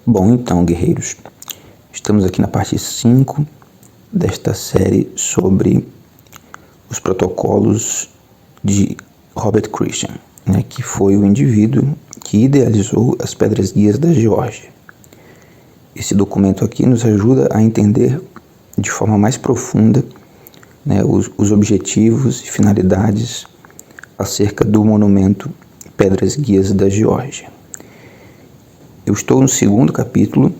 Bom, então, guerreiros, estamos aqui na parte 5 desta série sobre os protocolos de Robert Christian, que foi o indivíduo que idealizou as Pedras Guias da Geórgia. Esse documento aqui nos ajuda a entender de forma mais profunda os objetivos e finalidades acerca do monumento Pedras Guias da Geórgia. Eu estou no segundo capítulo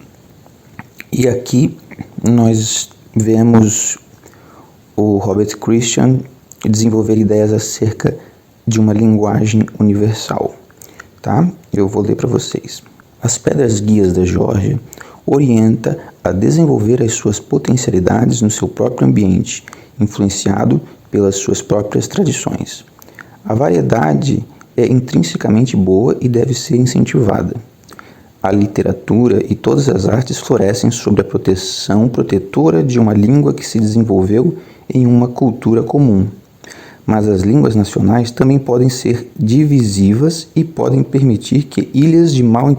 e aqui nós vemos o Robert Christian desenvolver ideias acerca de uma linguagem universal. Tá? Eu vou ler para vocês. As Pedras Guias da Geórgia orienta a desenvolver as suas potencialidades no seu próprio ambiente, influenciado pelas suas próprias tradições. A variedade é intrinsecamente boa e deve ser incentivada. A literatura e todas as artes florescem sob a proteção protetora de uma língua que se desenvolveu em uma cultura comum. Mas as línguas nacionais também podem ser divisivas e podem permitir que ilhas de mal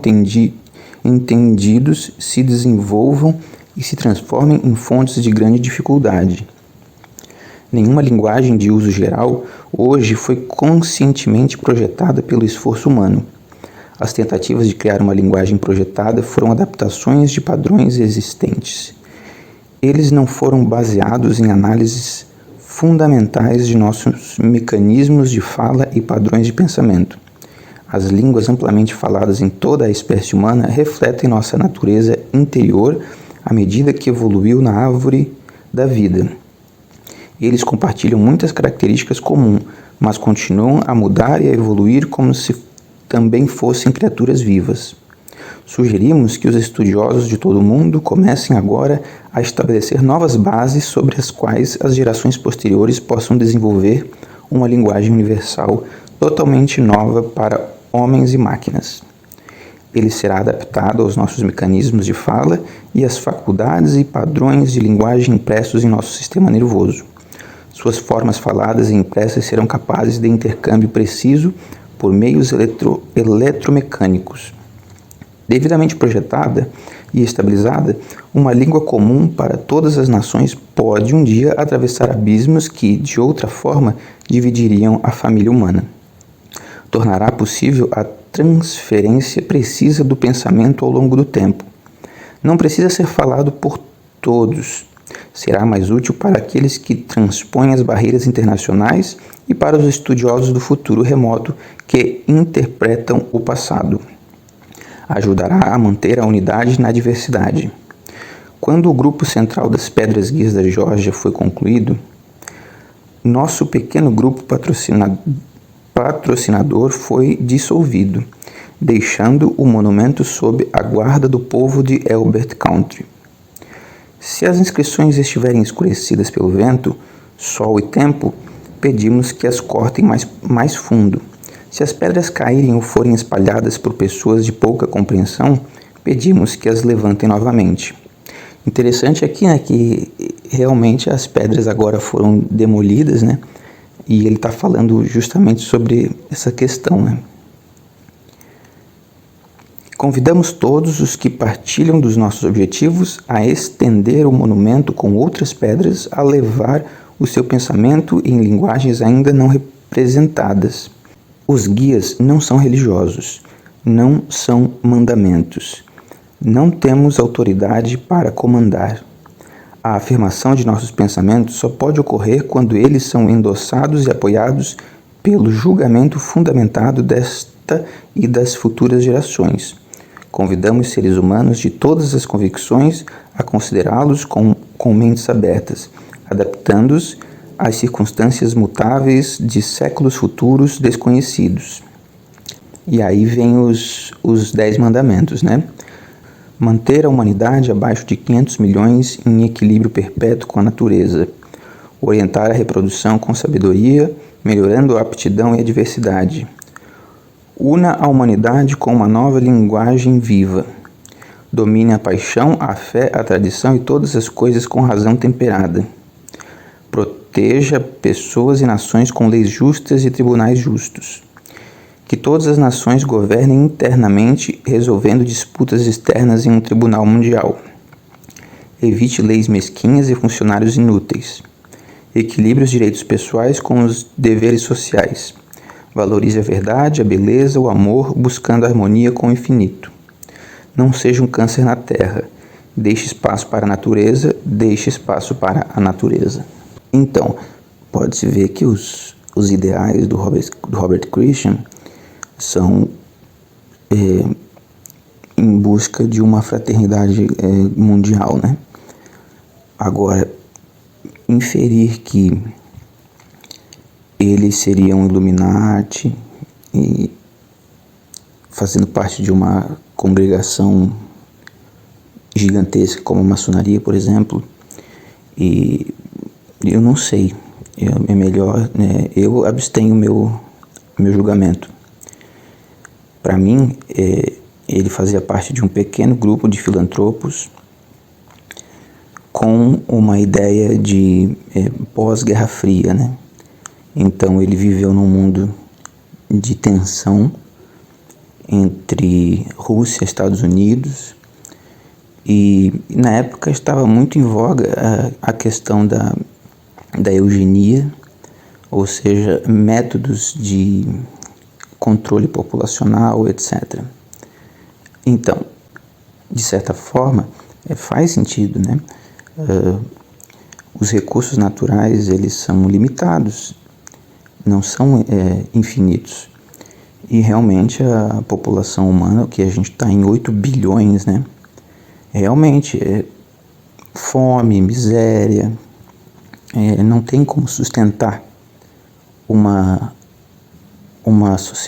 entendidos se desenvolvam e se transformem em fontes de grande dificuldade. Nenhuma linguagem de uso geral hoje foi conscientemente projetada pelo esforço humano. As tentativas de criar uma linguagem projetada foram adaptações de padrões existentes. Eles não foram baseados em análises fundamentais de nossos mecanismos de fala e padrões de pensamento. As línguas amplamente faladas em toda a espécie humana refletem nossa natureza interior à medida que evoluiu na árvore da vida. Eles compartilham muitas características comuns, mas continuam a mudar e a evoluir como se também fossem criaturas vivas. Sugerimos que os estudiosos de todo o mundo comecem agora a estabelecer novas bases sobre as quais as gerações posteriores possam desenvolver uma linguagem universal totalmente nova para homens e máquinas. Ele será adaptado aos nossos mecanismos de fala e às faculdades e padrões de linguagem impressos em nosso sistema nervoso. Suas formas faladas e impressas serão capazes de intercâmbio preciso por meios eletromecânicos. Devidamente projetada e estabilizada, uma língua comum para todas as nações pode um dia atravessar abismos que, de outra forma, dividiriam a família humana. Tornará possível a transferência precisa do pensamento ao longo do tempo. Não precisa ser falado por todos. Será mais útil para aqueles que transpõem as barreiras internacionais e para os estudiosos do futuro remoto que interpretam o passado. Ajudará a manter a unidade na diversidade. Quando o grupo central das Pedras Guias da Geórgia foi concluído, nosso pequeno grupo patrocinador foi dissolvido, deixando o monumento sob a guarda do povo de Elbert Country. Se as inscrições estiverem escurecidas pelo vento, sol e tempo, pedimos que as cortem mais fundo. Se as pedras caírem ou forem espalhadas por pessoas de pouca compreensão, pedimos que as levantem novamente. Interessante aqui que realmente as pedras agora foram demolidas, e ele está falando justamente sobre essa questão. Convidamos todos os que partilham dos nossos objetivos a estender o monumento com outras pedras, a levar o seu pensamento em linguagens ainda não representadas. Os guias não são religiosos, não são mandamentos. Não temos autoridade para comandar. A afirmação de nossos pensamentos só pode ocorrer quando eles são endossados e apoiados pelo julgamento fundamentado desta e das futuras gerações. Convidamos seres humanos de todas as convicções a considerá-los com mentes abertas, adaptando-os às circunstâncias mutáveis de séculos futuros desconhecidos. E aí vem os 10 mandamentos, Manter a humanidade abaixo de 500 milhões em equilíbrio perpétuo com a natureza. Orientar a reprodução com sabedoria, melhorando a aptidão e a diversidade. Una a humanidade com uma nova linguagem viva. Domine a paixão, a fé, a tradição e todas as coisas com razão temperada. Proteja pessoas e nações com leis justas e tribunais justos. Que todas as nações governem internamente, resolvendo disputas externas em um tribunal mundial. Evite leis mesquinhas e funcionários inúteis. Equilibre os direitos pessoais com os deveres sociais. Valorize a verdade, a beleza, o amor, buscando a harmonia com o infinito. Não seja um câncer na terra. Deixe espaço para a natureza, deixe espaço para a natureza. Então, pode-se ver que os ideais do Robert Christian são em busca de uma fraternidade mundial, né? Agora, inferir que ele seria um Illuminati e fazendo parte de uma congregação gigantesca como a maçonaria, por exemplo, e eu não sei, é melhor, né, eu abstenho meu julgamento. Para mim, ele fazia parte de um pequeno grupo de filantropos com uma ideia de pós-Guerra Fria, né? Então ele viveu num mundo de tensão entre Rússia e Estados Unidos, e na época estava muito em voga a questão da eugenia, ou seja, métodos de controle populacional, etc. Então, de certa forma, faz sentido, né? Os recursos naturais, eles são limitados, não são infinitos. E realmente a população humana, que a gente está em 8 bilhões, né? Realmente fome, miséria, não tem como sustentar uma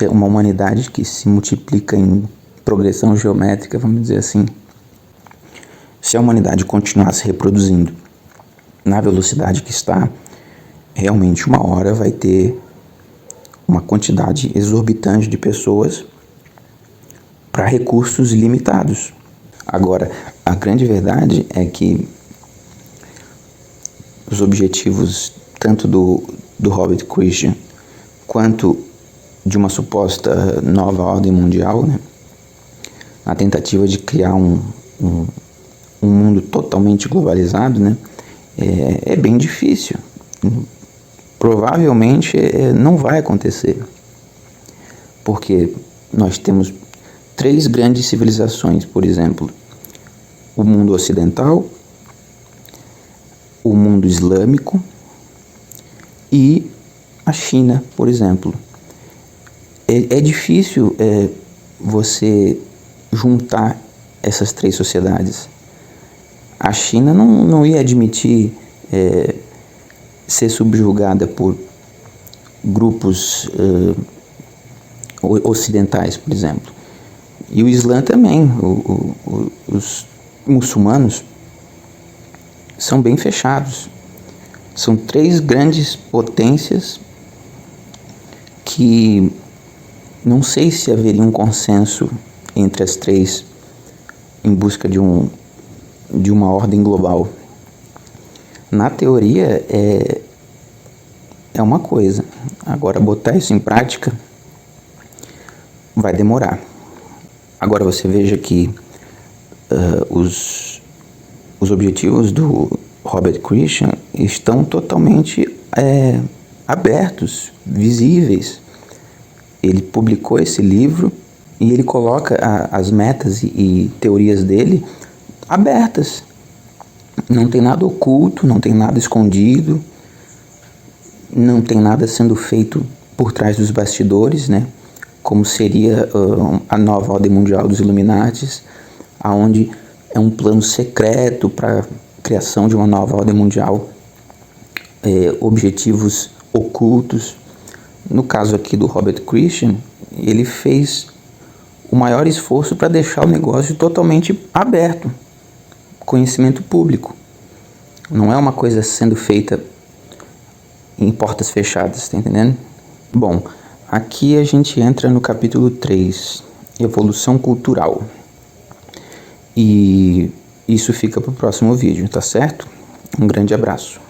humanidade que se multiplica em progressão geométrica, vamos dizer assim. Se a humanidade continuar se reproduzindo na velocidade que está, realmente uma hora vai ter uma quantidade exorbitante de pessoas para recursos limitados. Agora, a grande verdade é que os objetivos tanto do Robert Christian quanto de uma suposta nova ordem mundial, né, na tentativa de criar um mundo totalmente globalizado, né, é bem difícil. Provavelmente não vai acontecer, porque nós temos 3 grandes civilizações, por exemplo: o mundo ocidental, o mundo islâmico e a China, por exemplo. É difícil você juntar essas 3 sociedades. A China não ia admitir ser subjugada por grupos ocidentais, por exemplo. E o Islã também. Os muçulmanos são bem fechados. São 3 grandes potências que não sei se haveria um consenso entre as 3 em busca de uma ordem global. Na teoria é uma coisa, agora botar isso em prática vai demorar. Agora você veja que os objetivos do Robert Christian estão totalmente abertos, visíveis. Ele publicou esse livro e ele coloca as metas e teorias dele abertas. Não tem nada oculto, não tem nada escondido, não tem nada sendo feito por trás dos bastidores, né? Como seria a nova ordem mundial dos Illuminatis, aonde é um plano secreto para a criação de uma nova ordem mundial, objetivos ocultos. No caso aqui do Robert Christian, ele fez o maior esforço para deixar o negócio totalmente aberto, conhecimento público. Não é uma coisa sendo feita em portas fechadas, tá entendendo? Bom, aqui a gente entra no capítulo 3, evolução cultural. E isso fica para o próximo vídeo, tá certo? Um grande abraço.